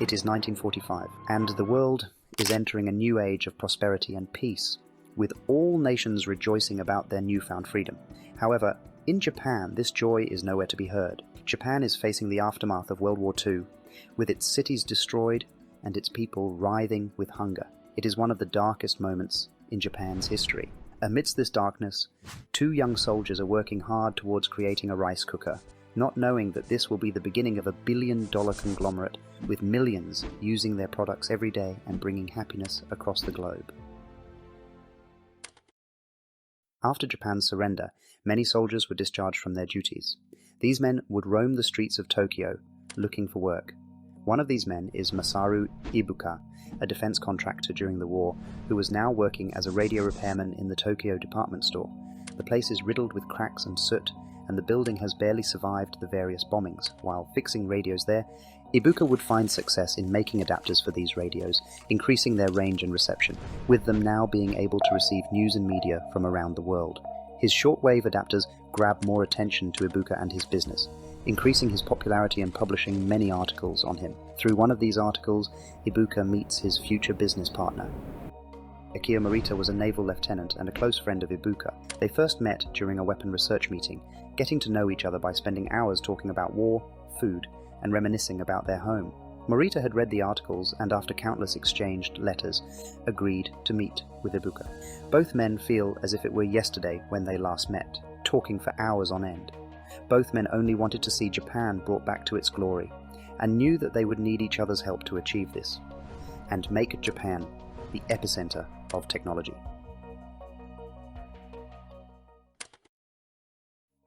It is 1945, and the world is entering a new age of prosperity and peace, with all nations rejoicing about their newfound freedom. However, in Japan, this joy is nowhere to be heard. Japan is facing the aftermath of World War II, with its cities destroyed and its people writhing with hunger. It is one of the darkest moments in Japan's history. Amidst this darkness, two young soldiers are working hard towards creating a rice cooker, not knowing that this will be the beginning of a billion-dollar conglomerate with millions using their products every day and bringing happiness across the globe. After Japan's surrender, many soldiers were discharged from their duties. These men would roam the streets of Tokyo looking for work. One of these men is Masaru Ibuka, a defense contractor during the war, who was now working as a radio repairman in the Tokyo department store. The place is riddled with cracks and soot, and the building has barely survived the various bombings. While fixing radios there, Ibuka would find success in making adapters for these radios, increasing their range and reception, with them now being able to receive news and media from around the world. His shortwave adapters grabbed more attention to Ibuka and his business, increasing his popularity and publishing many articles on him. Through one of these articles, Ibuka meets his future business partner. Akio Morita was a naval lieutenant and a close friend of Ibuka. They first met during a weapon research meeting, getting to know each other by spending hours talking about war, food, and reminiscing about their home. Morita had read the articles and, after countless exchanged letters, agreed to meet with Ibuka. Both men feel as if it were yesterday when they last met, talking for hours on end. Both men only wanted to see Japan brought back to its glory, and knew that they would need each other's help to achieve this, and make Japan the epicenter of technology.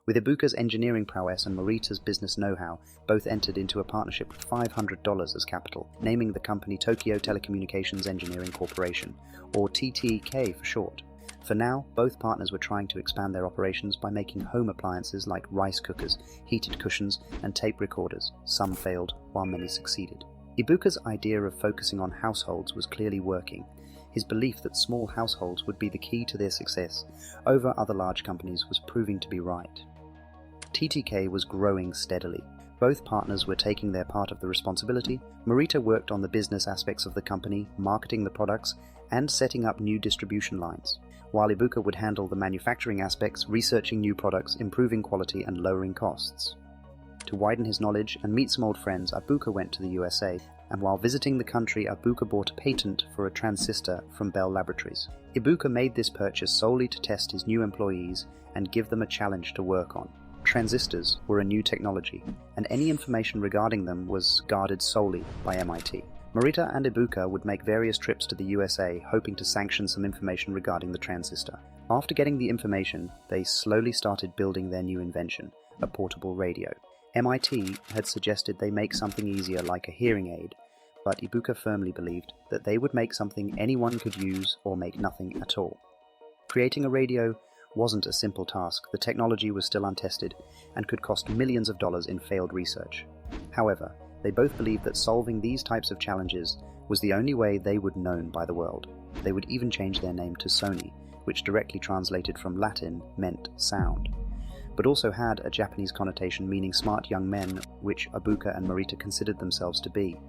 With Ibuka's engineering prowess and Morita's business know-how, both entered into a partnership with $500 as capital, naming the company Tokyo Telecommunications Engineering Corporation, or TTK for short. For now, both partners were trying to expand their operations by making home appliances like rice cookers, heated cushions, and tape recorders. Some failed, while many succeeded. Ibuka's idea of focusing on households was clearly working. His belief that small households would be the key to their success over other large companies was proving to be right. TTK was growing steadily. Both partners were taking their part of the responsibility. Morita worked on the business aspects of the company, marketing the products, and setting up new distribution lines, while Ibuka would handle the manufacturing aspects, researching new products, improving quality, and lowering costs. To widen his knowledge and meet some old friends, Ibuka went to the USA, and while visiting the country, Ibuka bought a patent for a transistor from Bell Laboratories. Ibuka made this purchase solely to test his new employees and give them a challenge to work on. Transistors were a new technology, and any information regarding them was guarded solely by MIT. Morita and Ibuka would make various trips to the USA, hoping to sanction some information regarding the transistor. After getting the information, they slowly started building their new invention, a portable radio. MIT had suggested they make something easier like a hearing aid, but Ibuka firmly believed that they would make something anyone could use or make nothing at all. Creating a radio wasn't a simple task. The technology was still untested and could cost millions of dollars in failed research. However, they both believed that solving these types of challenges was the only way they would be known by the world. They would even change their name to Sony, which directly translated from Latin meant sound, but also had a Japanese connotation meaning smart young men, which Ibuka and Morita considered themselves to be.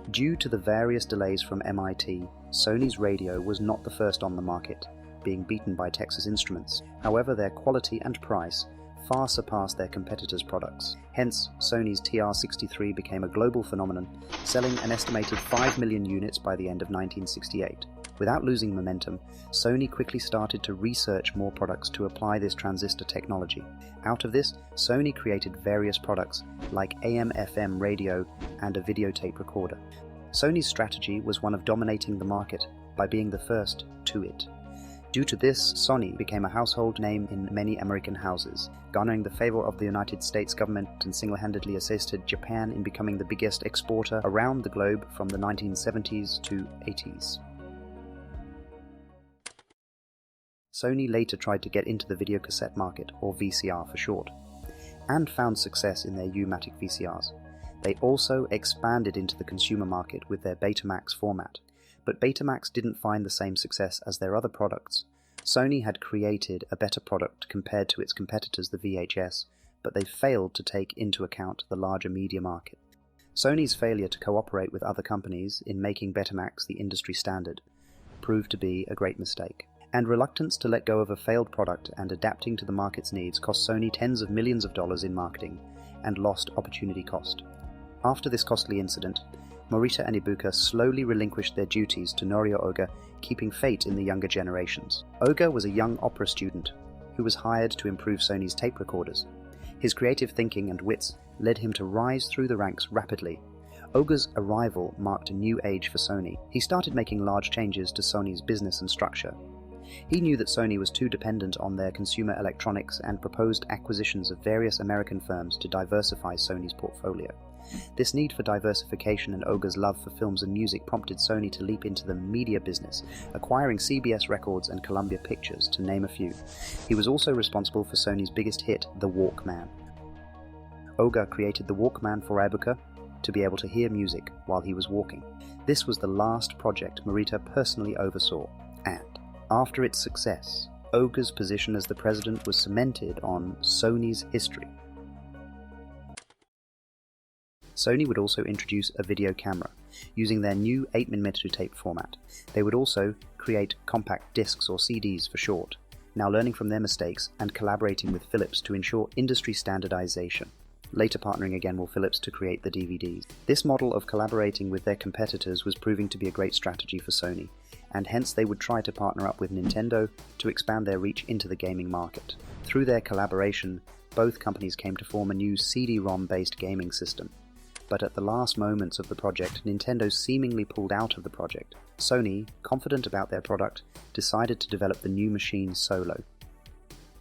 Due to the various delays from MIT, Sony's radio was not the first on the market, being beaten by Texas Instruments. However, their quality and price far surpassed their competitors' products. Hence, Sony's TR-63 became a global phenomenon, selling an estimated 5 million units by the end of 1968. Without losing momentum, Sony quickly started to research more products to apply this transistor technology. Out of this, Sony created various products like AM/FM radio and a videotape recorder. Sony's strategy was one of dominating the market by being the first to it. Due to this, Sony became a household name in many American houses, garnering the favor of the United States government and single-handedly assisted Japan in becoming the biggest exporter around the globe from the 1970s to 80s. Sony later tried to get into the videocassette market, or VCR for short, and found success in their U-matic VCRs. They also expanded into the consumer market with their Betamax format, but Betamax didn't find the same success as their other products. Sony had created a better product compared to its competitors, the VHS, but they failed to take into account the larger media market. Sony's failure to cooperate with other companies in making Betamax the industry standard proved to be a great mistake. And reluctance to let go of a failed product and adapting to the market's needs cost Sony tens of millions of dollars in marketing and lost opportunity cost. After this costly incident, Morita and Ibuka slowly relinquished their duties to Norio Oga, keeping fate in the younger generations. Oga was a young opera student who was hired to improve Sony's tape recorders. His creative thinking and wits led him to rise through the ranks rapidly. Oga's arrival marked a new age for Sony. He started making large changes to Sony's business and structure. He knew that Sony was too dependent on their consumer electronics and proposed acquisitions of various American firms to diversify Sony's portfolio. This need for diversification and Oga's love for films and music prompted Sony to leap into the media business, acquiring CBS Records and Columbia Pictures, to name a few. He was also responsible for Sony's biggest hit, the Walkman. Oga created the Walkman for Ibuka to be able to hear music while he was walking. This was the last project Morita personally oversaw, and after its success, Oga's position as the president was cemented on Sony's history. Sony would also introduce a video camera, using their new 8mm tape format. They would also create compact discs, or CDs for short, now learning from their mistakes and collaborating with Philips to ensure industry standardization, later partnering again with Philips to create the DVDs. This model of collaborating with their competitors was proving to be a great strategy for Sony, and hence they would try to partner up with Nintendo to expand their reach into the gaming market. Through their collaboration, both companies came to form a new CD-ROM-based gaming system. But at the last moments of the project, Nintendo seemingly pulled out of the project. Sony, confident about their product, decided to develop the new machine solo.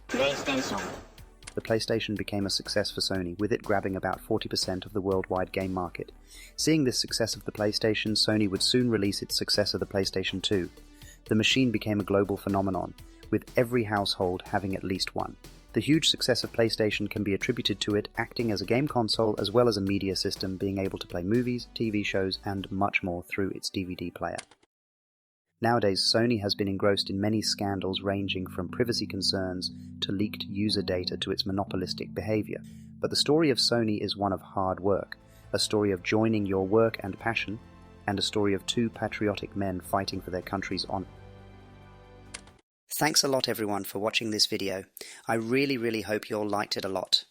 PlayStation. The PlayStation became a success for Sony, with it grabbing about 40% of the worldwide game market. Seeing this success of the PlayStation, Sony would soon release its successor, the PlayStation 2. The machine became a global phenomenon, with every household having at least one. The huge success of PlayStation can be attributed to it acting as a game console as well as a media system, being able to play movies, TV shows, and much more through its DVD player. Nowadays, Sony has been engrossed in many scandals ranging from privacy concerns to leaked user data to its monopolistic behavior. But the story of Sony is one of hard work, a story of joining your work and passion, and a story of two patriotic men fighting for their country's honor. Thanks a lot everyone for watching this video. I really hope you all liked it a lot.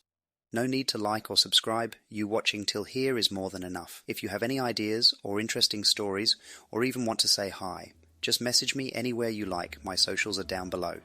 No need to like or subscribe, you watching till here is more than enough. If you have any ideas or interesting stories, or even want to say hi, just message me anywhere you like, my socials are down below.